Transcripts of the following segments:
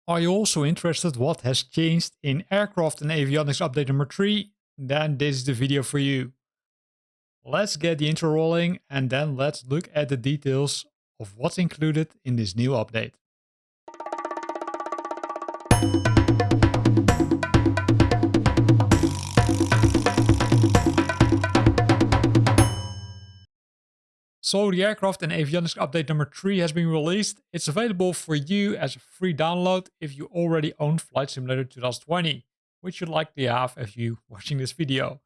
Are you also interested what has changed in Aircraft and Avionics update number 3? Then this is the video for you. Let's get the intro rolling and then let's look at the details of what's included in this new update. So the Aircraft and Avionics update number 3 has been released. It's available for you as a free download if you already own Flight Simulator 2020, which you likely have if you're watching this video.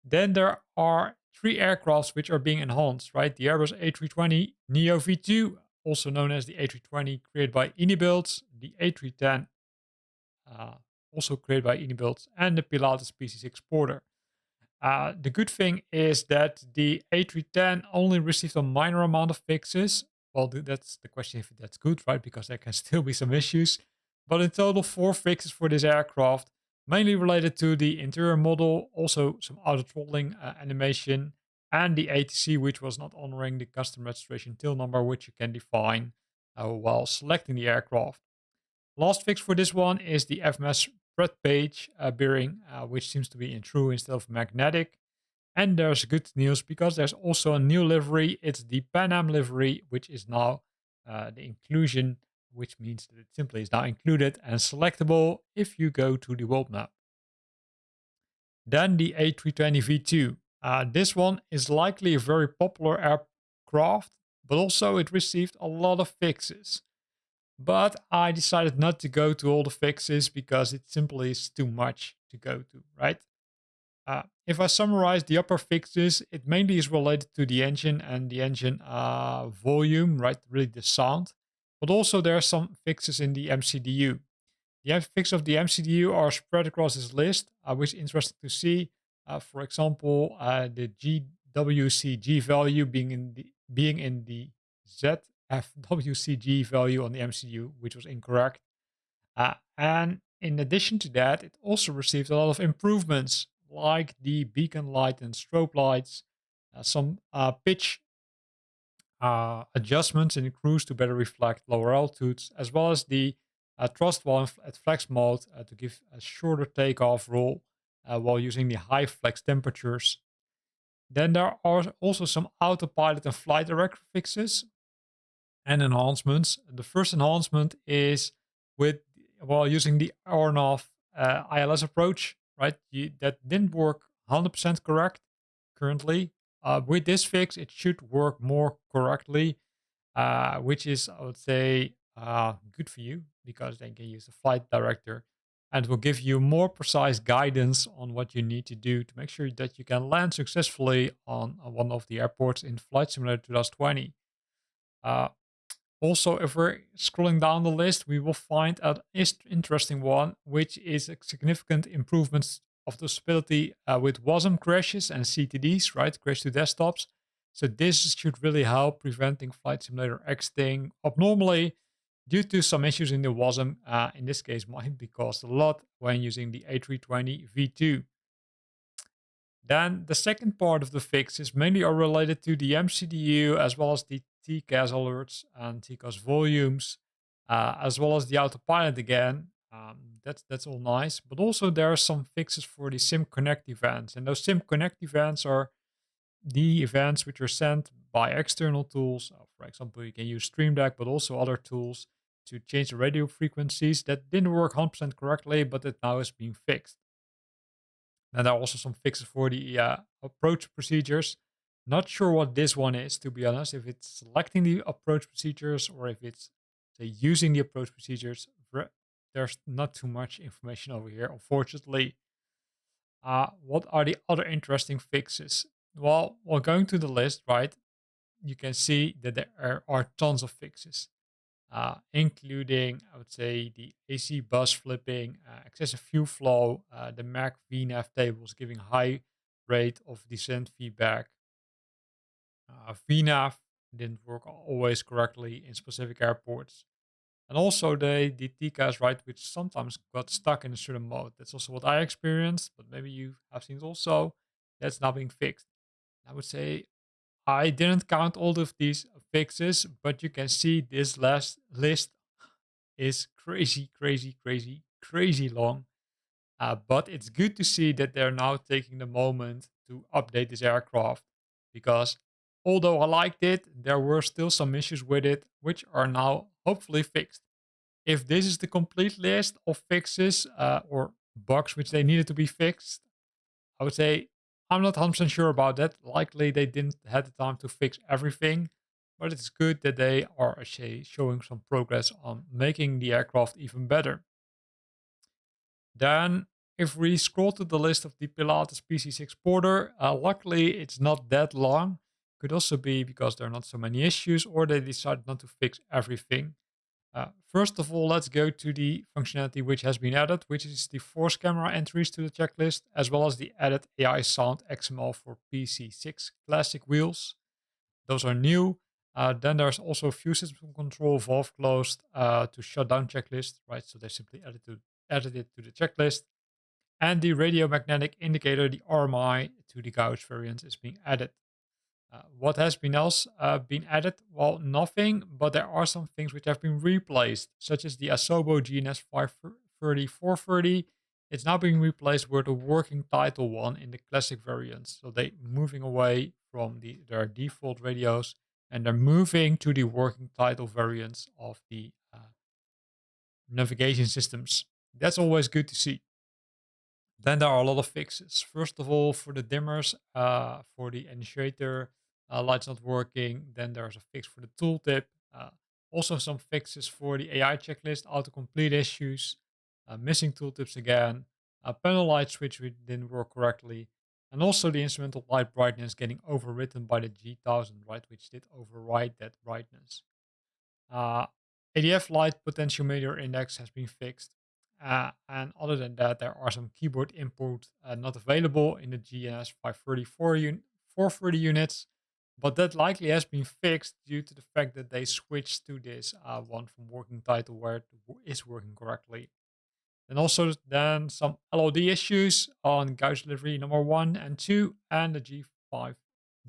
Then there are 3 aircrafts which are being enhanced, right? The Airbus A320neo V2, also known as the A320, created by iniBuilds, the A310, also created by iniBuilds, and the Pilatus PC-6 Porter. The good thing is that the A310 only received a minor amount of fixes. Well, that's the question if that's good, right? Because there can still be some issues. But in total, 4 fixes for this aircraft, mainly related to the interior model, also some auto-throttling animation, and the ATC, which was not honoring the custom registration tail number, which you can define while selecting the aircraft. Last fix for this one is the FMS thread page bearing, which seems to be in true instead of magnetic. And there's good news because there's also a new livery. It's the Pan Am livery, which is now the inclusion, which means that it simply is now included and selectable if you go to the world map. Then the A320 V2. This one is likely a very popular aircraft, but also it received a lot of fixes. But I decided not to go to all the fixes because it simply is too much to go to, right? If I summarize the upper fixes, it mainly is related to the engine and the engine volume, right? Really the sound. But also there are some fixes in the MCDU. The fixes of the MCDU are spread across this list, which is interesting to see. For example, the GWCG value being in the ZFWCG value on the MCU, which was incorrect. And in addition to that, it also received a lot of improvements, like the beacon light and strobe lights, some pitch adjustments in the cruise to better reflect lower altitudes, as well as the thrust valve at flex mode to give a shorter takeoff roll while using the high flex temperatures. Then there are also some autopilot and flight director fixes and enhancements. The first enhancement is with using the Ornov ILS approach, right? That didn't work 100% correct currently. With this fix, it should work more correctly, which is, I would say, good for you because then you can use the flight director and it will give you more precise guidance on what you need to do to make sure that you can land successfully on one of the airports in Flight Simulator 2020. Also, if we're scrolling down the list, we will find an interesting one, which is a significant improvements of the stability with WASM crashes and CTDs, right? Crash to desktops. So this should really help preventing Flight Simulator exiting abnormally due to some issues in the WASM. In this case, might be caused a lot when using the A320 V2. Then the second part of the fix is mainly related to the MCDU as well as the TCAS alerts and TCAS volumes, as well as the autopilot again. That's all nice, but also there are some fixes for the Sim Connect events, and those Sim Connect events are the events which are sent by external tools. For example, you can use Stream Deck, but also other tools to change the radio frequencies that didn't work 100% correctly, but that now is being fixed. And there are also some fixes for the approach procedures. Not sure what this one is, to be honest, if it's selecting the approach procedures or if it's, say, using the approach procedures. There's not too much information over here, unfortunately. What are the other interesting fixes? Well, while going to the list, right, you can see that there are tons of fixes. Including, I would say, the AC bus flipping, excessive fuel flow, the Mac VNAV tables giving high rate of descent feedback. VNAV didn't work always correctly in specific airports. And also the TCAS, right, which sometimes got stuck in a certain mode. That's also what I experienced, but maybe you have seen it also. That's now being fixed. I would say I didn't count all of these fixes, but you can see this last list is crazy, crazy, crazy, crazy long. But it's good to see that they're now taking the moment to update this aircraft because although I liked it, there were still some issues with it, which are now hopefully fixed. If this is the complete list of fixes or bugs which they needed to be fixed, I would say I'm not 100% sure about that. Likely they didn't have the time to fix everything, but it's good that they are showing some progress on making the aircraft even better. Then, if we scroll to the list of the Pilatus PC-6 Porter, luckily it's not that long. Could also be because there are not so many issues, or they decided not to fix everything. First of all, let's go to the functionality which has been added, which is the force camera entries to the checklist, as well as the added AI sound XML for PC6 classic wheels. Those are new. Then there's also a few system control valve closed to shut down checklist, right? So they simply added it to the checklist. And the radio magnetic indicator, the RMI, to the gauge variant is being added. What has been else been added? Well, nothing, but there are some things which have been replaced, such as the Asobo GNS 530-430. It's now being replaced with a working title one in the classic variants. So they moving away from their default radios and they're moving to the working title variants of the navigation systems. That's always good to see. Then there are a lot of fixes. First of all, for the dimmers, for the initiator, lights not working. Then there's a fix for the tooltip. Also some fixes for the AI checklist, autocomplete issues, missing tooltips again, panel light switch which didn't work correctly, and also the instrumental light brightness getting overwritten by the G1000, right, which did override that brightness. ADF light potentiometer index has been fixed. And other than that, there are some keyboard input not available in the GNS 430 units, but that likely has been fixed due to the fact that they switched to this one from working title where it is working correctly. And also then some LOD issues on gauge delivery number 1 and 2 and the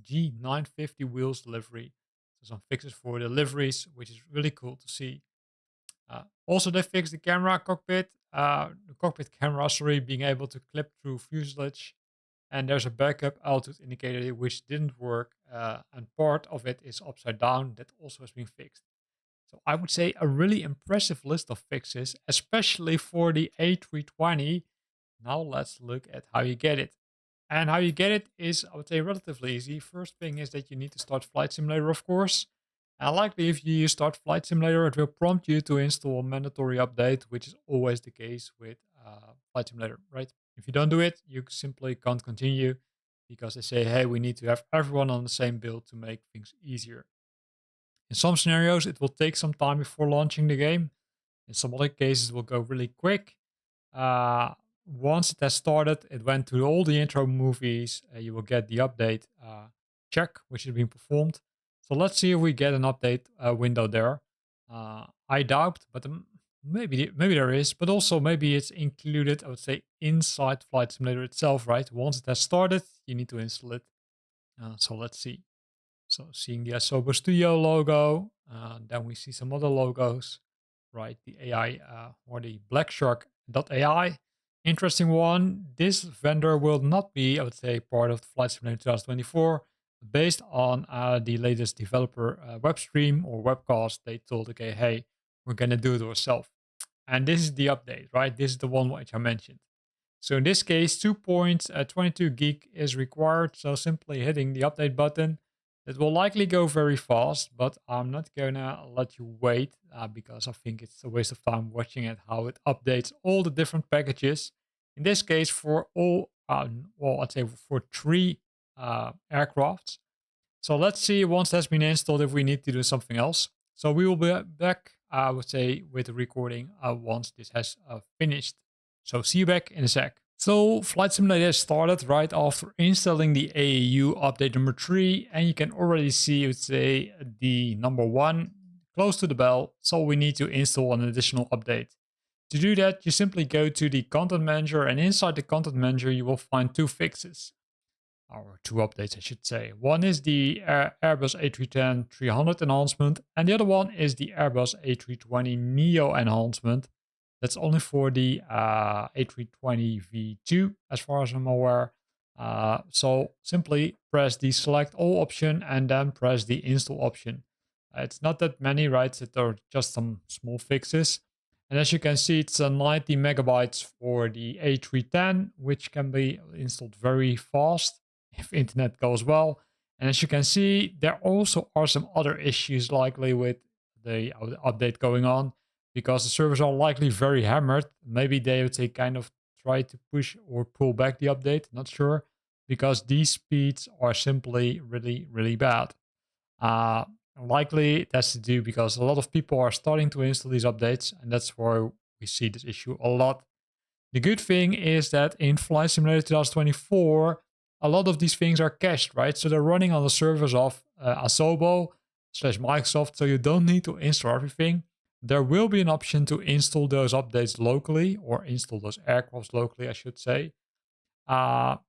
G950 wheels delivery. So some fixes for deliveries, which is really cool to see. Also, they fixed the cockpit camera, sorry, being able to clip through fuselage. And there's a backup altitude indicator which didn't work, and part of it is upside down. That also has been fixed. So I would say a really impressive list of fixes, especially for the A320. Now let's look at how you get it. And how you get it is, I would say, relatively easy. First thing is that you need to start Flight Simulator, of course. And likely if you start Flight Simulator, it will prompt you to install a mandatory update, which is always the case with Flight Simulator, right? If you don't do it, you simply can't continue because they say, hey, we need to have everyone on the same build to make things easier. In some scenarios, it will take some time before launching the game. In some other cases, it will go really quick. Once it has started, it went to all the intro movies. You will get the update check, which has been performed. So let's see if we get an update window there. I doubt, but maybe there is. But also maybe it's included, I would say, inside Flight Simulator itself, right? Once it has started, you need to install it. So let's see. So seeing the Asobo Studio logo, then we see some other logos, right? The AI or the Black Shark.ai. Interesting one. This vendor will not be, I would say, part of the Flight Simulator 2024. Based on the latest developer web stream or webcast, they told, okay, hey, we're going to do it ourselves. And this is the update, right? This is the one which I mentioned. So in this case, 2.22 gig is required. So simply hitting the update button. It will likely go very fast, but I'm not gonna let you wait because I think it's a waste of time watching it how it updates all the different packages. In this case, for all, well, I'd say for 3 aircrafts. So let's see once that's been installed if we need to do something else. So we will be back, I would say, with the recording once this has finished. So see you back in a sec. So Flight Simulator started right after installing the AAU update number 3, and you can already see, I would say, the number 1 close to the bell. So we need to install an additional update. To do that, you simply go to the content manager, and inside the content manager, you will find 2 fixes. or two updates, I should say. One is the Airbus A310-300 enhancement, and the other one is the Airbus A320neo enhancement. That's only for the A320 V2, as far as I'm aware. So simply press the select all option and then press the install option. It's not that many, right? There are just some small fixes. And as you can see, it's 90 megabytes for the A310, which can be installed very fast if internet goes well. And as you can see, there also are some other issues likely with the update going on, because the servers are likely very hammered. Maybe they kind of try to push or pull back the update, not sure, because these speeds are simply really, really bad. Likely that's to do because a lot of people are starting to install these updates, and that's why we see this issue a lot. The good thing is that in Flight Simulator 2024, a lot of these things are cached, right? So they're running on the servers of Asobo/Microsoft, so you don't need to install everything. There will be an option to install those updates locally, or install those aircrafts locally, I should say. But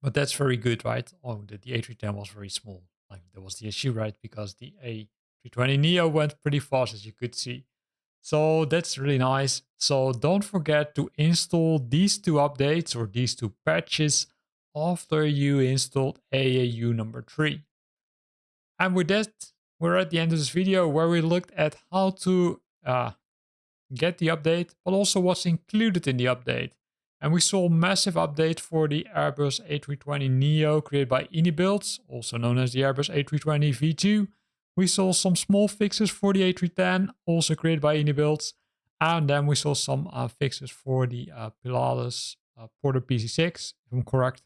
that's very good, right? Oh, the A310 was very small. Like, that was the issue, right? Because the A320neo went pretty fast, as you could see. So that's really nice. So don't forget to install these two updates or these two patches after you installed AAU number 3. And with that, we're at the end of this video where we looked at how to get the update, but also what's included in the update. And we saw a massive update for the Airbus A320neo created by iniBuilds, also known as the Airbus A320 V2. We saw some small fixes for the A310, also created by iniBuilds. And then we saw some fixes for the Pilatus Porter PC-6, if I'm correct.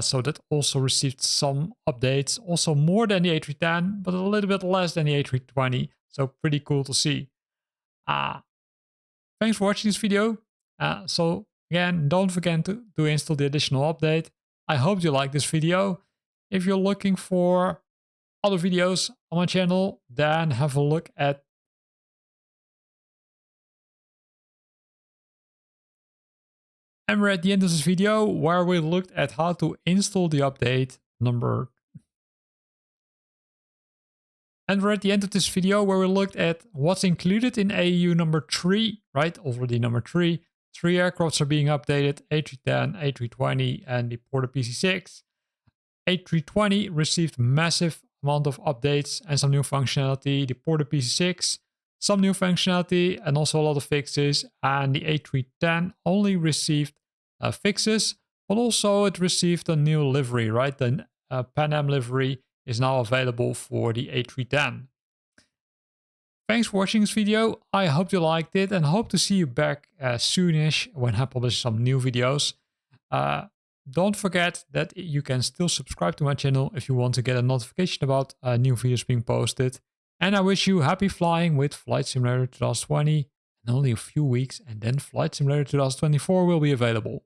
So that also received some updates, also more than the A310, but a little bit less than the A320. So pretty cool to see. Thanks for watching this video. So again, don't forget to install the additional update. I hope you like this video. If you're looking for other videos on my channel, then have a look at and we're at the end of this video where we looked at how to install the update number. And we're at the end of this video where we looked at what's included in AAU number 3, right? Already number 3. 3 aircrafts are being updated, A310, A320, and the Porter PC-6. A320 received massive amount of updates and some new functionality. The Porter PC-6, some new functionality and also a lot of fixes. And the A310 only received fixes, but also it received a new livery, right? The Pan Am livery is now available for the A310. Thanks for watching this video. I hope you liked it and hope to see you back soonish when I publish some new videos. Don't forget that you can still subscribe to my channel if you want to get a notification about new videos being posted. And I wish you happy flying with Flight Simulator 2020 in only a few weeks, and then Flight Simulator 2024 will be available.